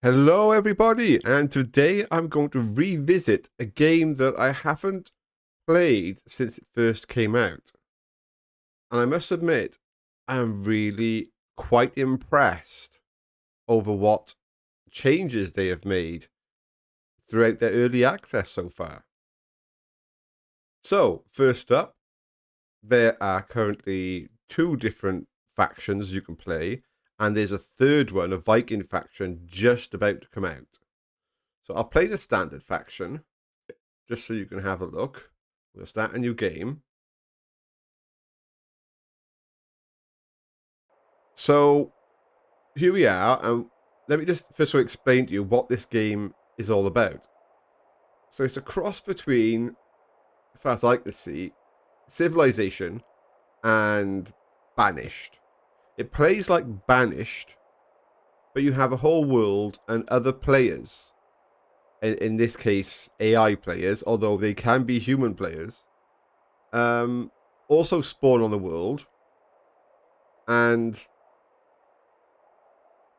Hello everybody, and today I'm going to revisit a game that I haven't played since it first came out. And I must admit, I am really quite impressed over what changes they have made throughout their early access so far. So, first up, there are currently two different factions you can play, and there's a third one, a Viking faction, just about to come out. So I'll play the standard faction, just so you can have a look. We'll start a new game. So here we are, and let me just first of all explain to you what this game is all about. So it's a cross between, as far as I can see, Civilization and Banished. It plays like Banished, but you have a whole world and other players. In this case, AI players, although they can be human players. Also spawn on the world, and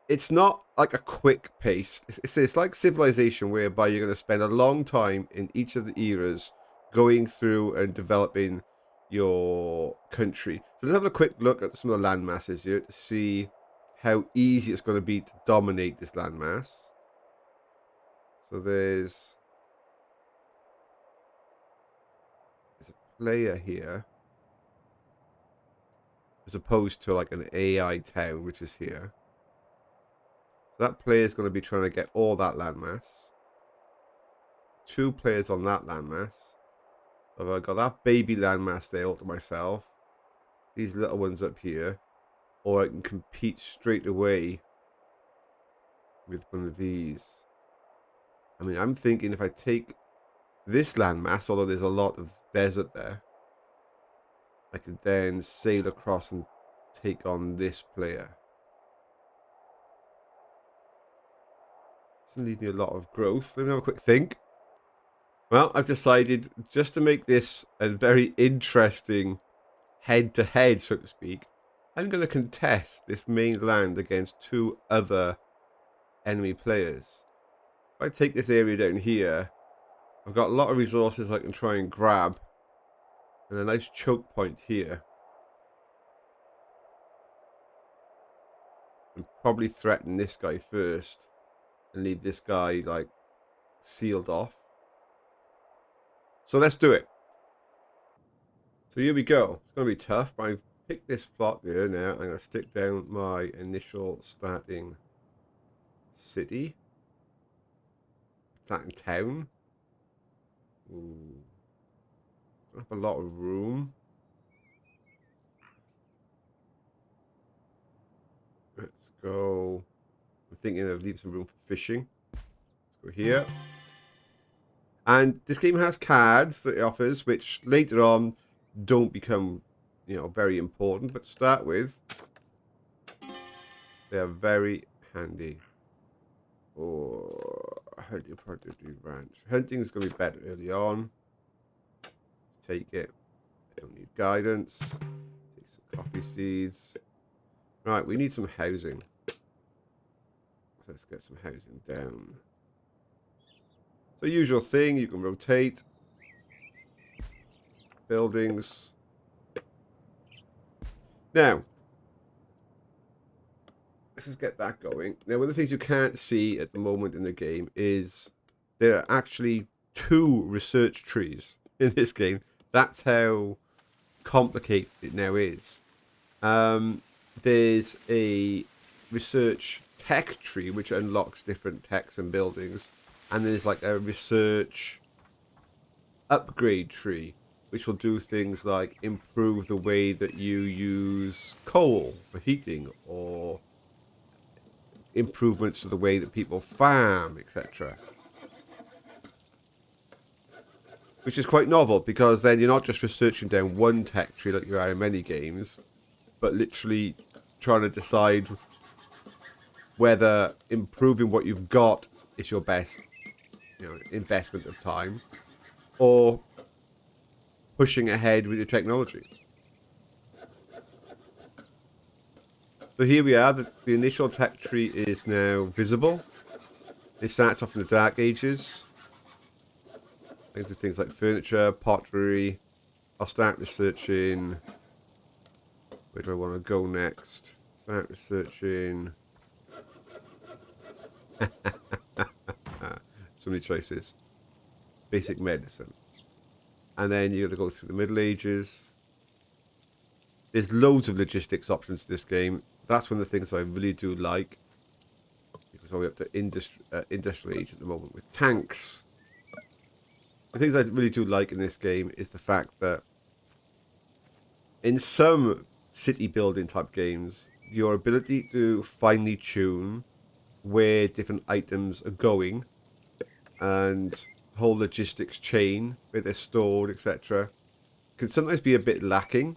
it's not like a quick pace. It's like Civilization, whereby you're going to spend a long time in each of the eras going through and developing your country. So let's have a quick look at some of the land masses here to see how easy it's going to be to dominate this landmass. So there's a player here, as opposed to like an AI town, which is here. So that player is going to be trying to get all that landmass. Two players on that landmass. So I've got that baby landmass there all to myself. These little ones up here. Or I can compete straight away with one of these. I mean, I'm thinking if I take this landmass, although there's a lot of desert there, I could then sail across and take on this player. Doesn't leave me a lot of growth. Let me have a quick think. Well, I've decided just to make this a very interesting head-to-head, so to speak, I'm going to contest this main land against two other enemy players. If I take this area down here, I've got a lot of resources I can try and grab, and a nice choke point here. And probably threaten this guy first, and leave this guy, like, sealed off. So let's do it. So here we go. It's going to be tough, but I've picked this plot here now. I'm going to stick down my initial starting city. Starting town. Ooh. Don't have a lot of room. Let's go. I'm thinking of leaving some room for fishing. Let's go here. And this game has cards that it offers, which later on don't become, very important. But to start with, they are very handy. Or hunting productive ranch. Hunting is going to be better early on. Let's take it. I don't need guidance. Take some coffee seeds. Right, we need some housing. Let's get some housing down. So usual thing, you can rotate buildings. Now, let's just get that going. Now, one of the things you can't see at the moment in the game is there are actually two research trees in this game. That's how complicated it now is. There's a research tech tree which unlocks different techs and buildings, and there's like a research upgrade tree which will do things like improve the way that you use coal for heating, or improvements to the way that people farm, etc. Which is quite novel, because then you're not just researching down one tech tree like you are in many games, but literally trying to decide whether improving what you've got is your best, investment of time, or pushing ahead with your technology. So here we are. The initial tech tree is now visible. It starts off in the Dark Ages. Into things like furniture, pottery. I'll start researching. Where do I want to go next? Start researching. So many choices. Basic medicine. And then you're going to go through the Middle Ages. There's loads of logistics options to this game. That's one of the things I really do like. Because we're up to industrial age at the moment with tanks. The things I really do like in this game is the fact that in some city building type games, your ability to finely tune where different items are going and whole logistics chain, where they're stored, etc., can sometimes be a bit lacking.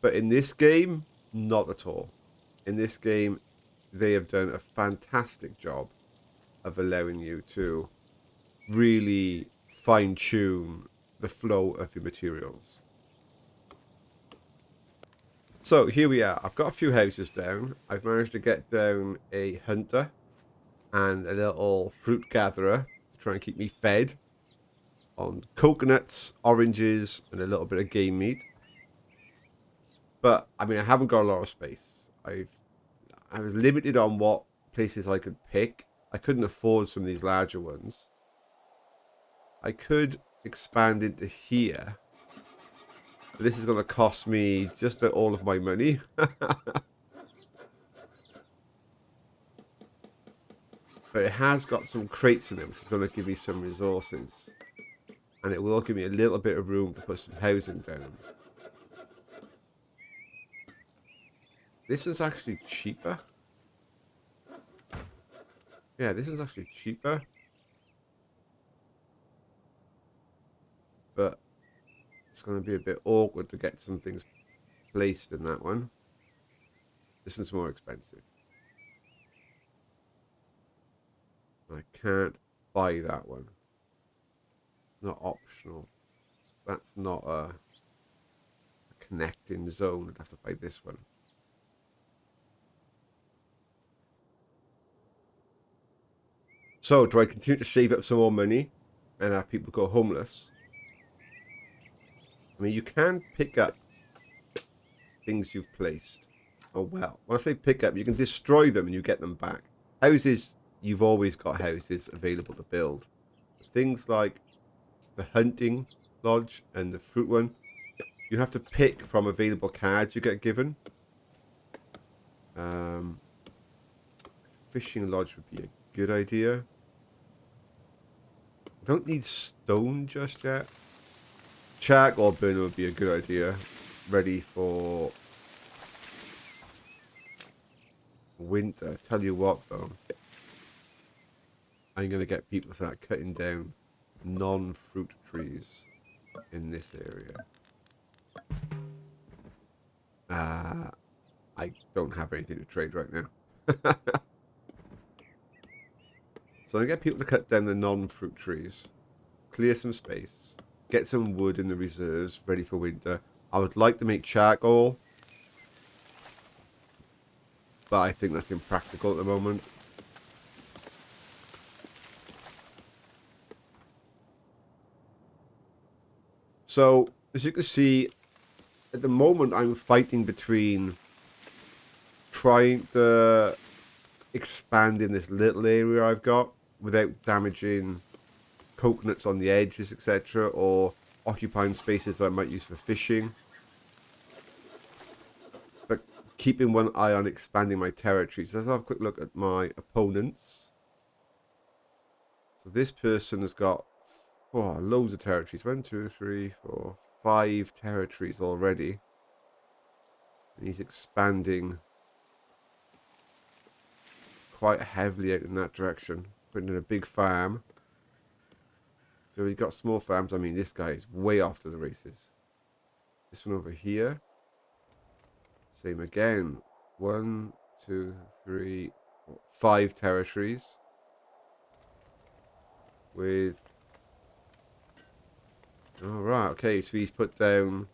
But in this game, not at all. In this game, they have done a fantastic job of allowing you to really fine-tune the flow of your materials. So here we are. I've got a few houses down. I've managed to get down a hunter and a little fruit gatherer to try and keep me fed on coconuts, oranges, and a little bit of game meat. But I mean, I haven't got a lot of space. I was limited on what places I could pick. I couldn't afford some of these larger ones. I could expand into here. But this is going to cost me just about all of my money. But it has got some crates in it, which is going to give me some resources. And it will give me a little bit of room to put some housing down. This one's actually cheaper. Yeah, this one's actually cheaper. But it's going to be a bit awkward to get some things placed in that one. This one's more expensive. I can't buy that one. It's not optional. That's not a connecting zone. I'd have to buy this one. So, do I continue to save up some more money and have people go homeless? I mean, you can pick up things you've placed. Oh, well. When I say pick up, you can destroy them and you get them back. Houses, you've always got houses available to build. Things like the hunting lodge and the fruit one, you have to pick from available cards you get given. Fishing lodge would be a good idea. I don't need stone just yet. Charcoal burner would be a good idea. Ready for winter. Tell you what though, I'm going to get people to start cutting down non-fruit trees in this area. I don't have anything to trade right now. So I get people to cut down the non-fruit trees, clear some space, get some wood in the reserves ready for winter. I would like to make charcoal, but I think that's impractical at the moment. So, as you can see, at the moment I'm fighting between trying to expand in this little area I've got without damaging coconuts on the edges, etc., or occupying spaces that I might use for fishing, but keeping one eye on expanding my territories. So let's have a quick look at my opponents. So this person has got loads of territories. 1, 2, 3, 4, 5 territories already. And he's expanding quite heavily out in that direction, putting in a big farm. So we've got small farms. I mean, this guy is way off to the races. This one over here. Same again. 1, 2, 3, 4, 5 territories. With... Alright, okay. So he's put down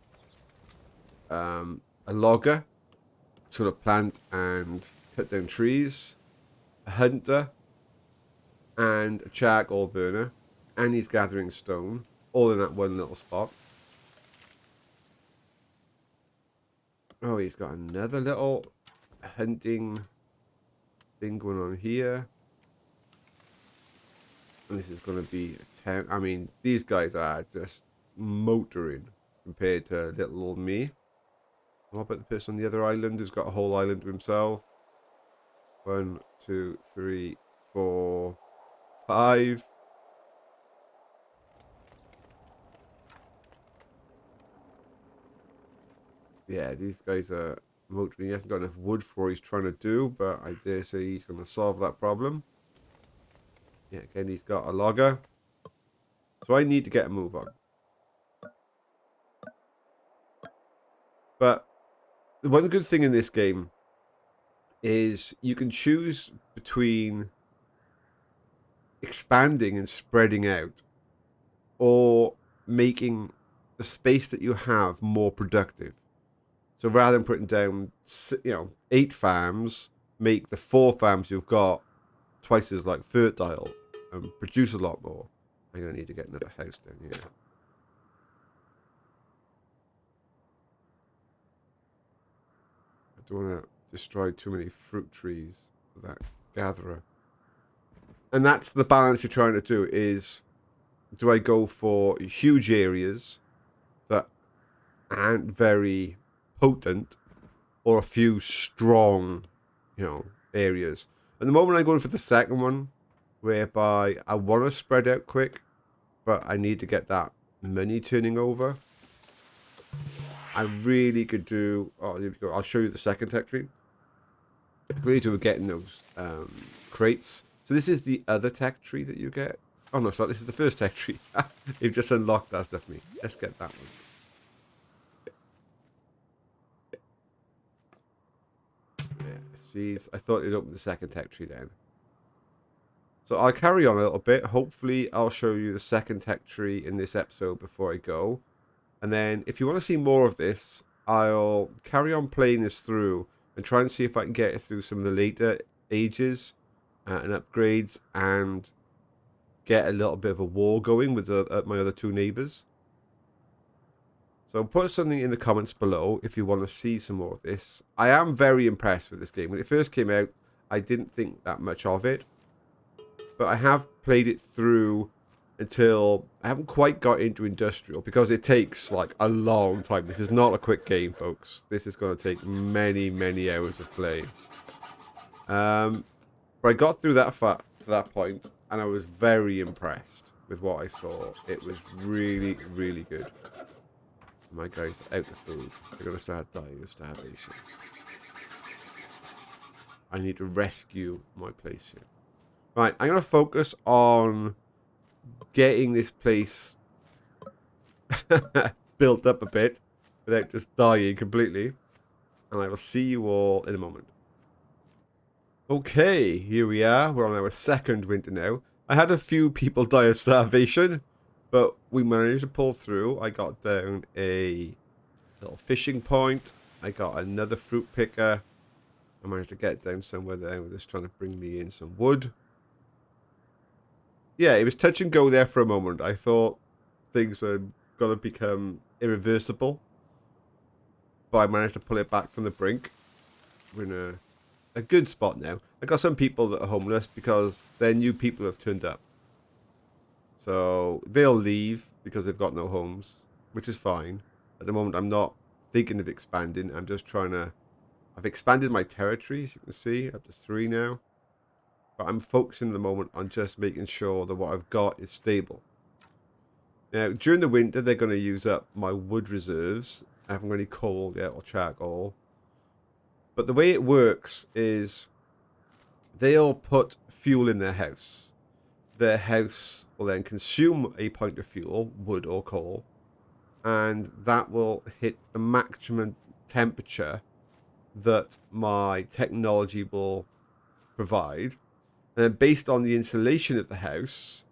a logger to plant and cut down trees. A hunter and a charcoal burner, and he's gathering stone, all in that one little spot. Oh, he's got another little hunting thing going on here. And this is going to be a town. I mean, these guys are just motoring compared to little old me. What about the person on the other island who's got a whole island to himself? 1, 2, 3, 4, 5. Yeah, these guys are motoring. He hasn't got enough wood for what he's trying to do, but I dare say he's going to solve that problem. Yeah, again, he's got a logger. So I need to get a move on. But the one good thing in this game is you can choose between expanding and spreading out or making the space that you have more productive. So rather than putting down 8 farms, make the 4 farms you've got twice as like fertile and produce a lot more. I'm gonna need to get another house down here. I don't want to destroy too many fruit trees for that gatherer. And that's the balance you're trying to do is, do I go for huge areas that aren't very potent or a few strong, areas? At the moment I'm going for the second one, whereby I want to spread out quick, but I need to get that money turning over. I really could do, oh, here we go. I'll show you the second tech tree. Really do getting those crates. So this is the other tech tree that you get. Oh no, sorry, this is the first tech tree. You've just unlocked that stuff for me. Let's get that one. Yeah, seeds. I thought it'd open the second tech tree then. So I'll carry on a little bit. Hopefully I'll show you the second tech tree in this episode before I go. And then if you want to see more of this, I'll carry on playing this through and try and see if I can get it through some of the later ages and upgrades and get a little bit of a war going with my other 2 neighbors. So put something in the comments below if you want to see some more of this. I am very impressed with this game. When it first came out, I didn't think that much of it. But I have played it through until I haven't quite got into industrial because it takes like a long time. This is not a quick game, folks. This is going to take many, many hours of play. But I got through that to that point, and I was very impressed with what I saw. It was really, really good. My guys are out of food. They're going to start dying of starvation. I need to rescue my place here. Right, I'm going to focus on getting this place built up a bit without just dying completely. And I will see you all in a moment. Okay, here we are. We're on our second winter now. I had a few people die of starvation, but we managed to pull through. I got down a little fishing point. I got another fruit picker. I managed to get down somewhere there with this trying to bring me in some wood. Yeah, it was touch and go there for a moment. I thought things were going to become irreversible, but I managed to pull it back from the brink. We're in a good spot now. I got some people that are homeless because their new people have turned up. So they'll leave because they've got no homes, which is fine. At the moment, I'm not thinking of expanding. I'm just trying to... I've expanded my territory, as you can see, up to 3 now. But I'm focusing at the moment on just making sure that what I've got is stable. Now, during the winter, they're going to use up my wood reserves. I haven't got any coal yet or charcoal. But the way it works is they'll put fuel in their house. Their house will then consume a pint of fuel, wood or coal, and that will hit the maximum temperature that my technology will provide. And then based on the insulation of the house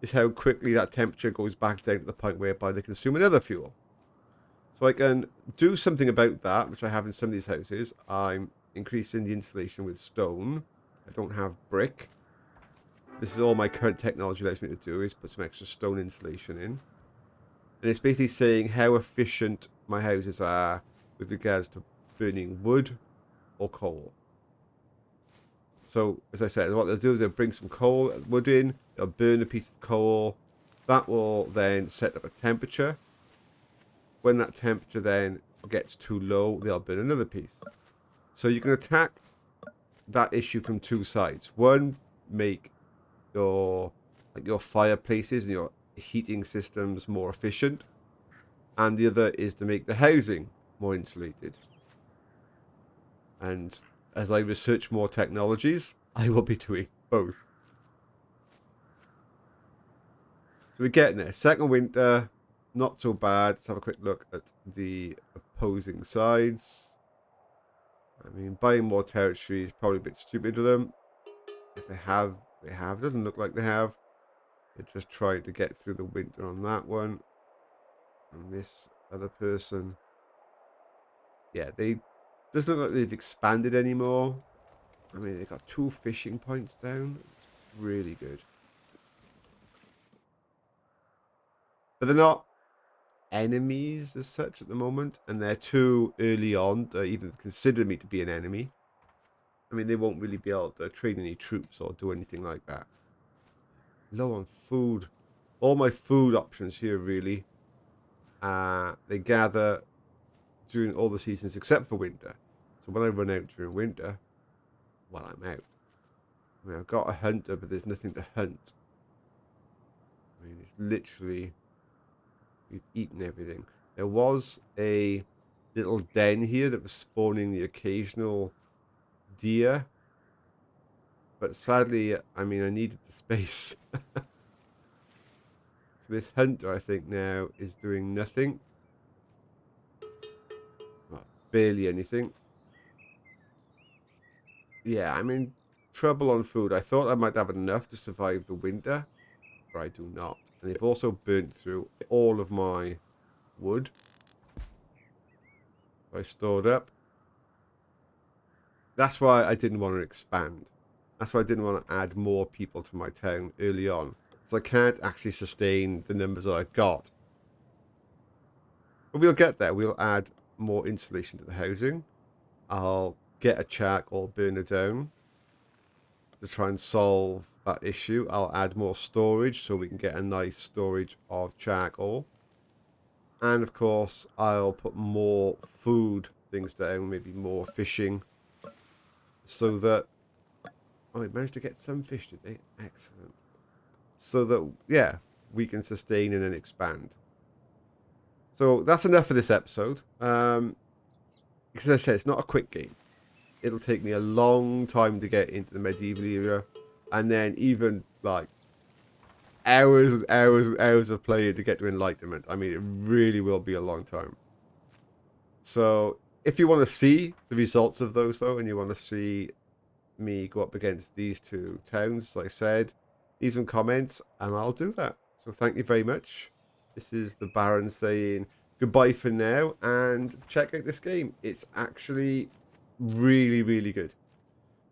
is how quickly that temperature goes back down to the point whereby they consume another fuel. So I can do something about that, which I have in some of these houses. I'm increasing the insulation with stone. I don't have brick. This is all my current technology lets me to do, is put some extra stone insulation in. And it's basically saying how efficient my houses are with regards to burning wood or coal. So, as I said, what they'll do is they'll bring some coal, wood in, they'll burn a piece of coal. That will then set up a temperature. When that temperature then gets too low, they'll burn another piece. So you can attack that issue from two sides. One, make your fireplaces and your heating systems more efficient. And the other is to make the housing more insulated. And as I research more technologies, I will be doing both. So we're getting there. Second winter, not so bad. Let's have a quick look at the opposing sides. I mean, buying more territory is probably a bit stupid of them. If they have, they have. Doesn't look like they have. They're just trying to get through the winter on that one. And this other person, yeah, they doesn't look like they've expanded anymore. I mean, they've got 2 fishing points down. It's really good. But they're not enemies as such at the moment, and they're too early on to even consider me to be an enemy. I mean, they won't really be able to train any troops or do anything like that. Low on food. All my food options here, really, they gather during all the seasons except for winter. So when I run out during winter, well, I'm out. I mean, I've got a hunter, but there's nothing to hunt. I mean, it's literally, we've eaten everything. There was a little den here that was spawning the occasional deer. But sadly, I mean, I needed the space. So this hunter, I think, now is doing nothing. Well, barely anything. Yeah, I'm in trouble on food. I thought I might have enough to survive the winter, but I do not. And they've also burnt through all of my wood I stored up. That's why I didn't want to expand. That's why I didn't want to add more people to my town early on. Because I can't actually sustain the numbers that I've got. But we'll get there. We'll add more insulation to the housing. I'll get a charcoal burner down to try and solve that issue. I'll add more storage so we can get a nice storage of charcoal. And of course, I'll put more food things down, maybe more fishing. So that... Oh, I managed to get some fish today. Excellent. So that, yeah, we can sustain and then expand. So that's enough for this episode. Because as I said, it's not a quick game. It'll take me a long time to get into the medieval era. And then even like hours and hours and hours of playing to get to enlightenment. I mean, it really will be a long time. So if you want to see the results of those though, and you want to see me go up against these two towns, like I said, leave some comments and I'll do that. So thank you very much. This is the Baron saying goodbye for now, and check out this game. It's actually really, really good.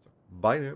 So, bye now.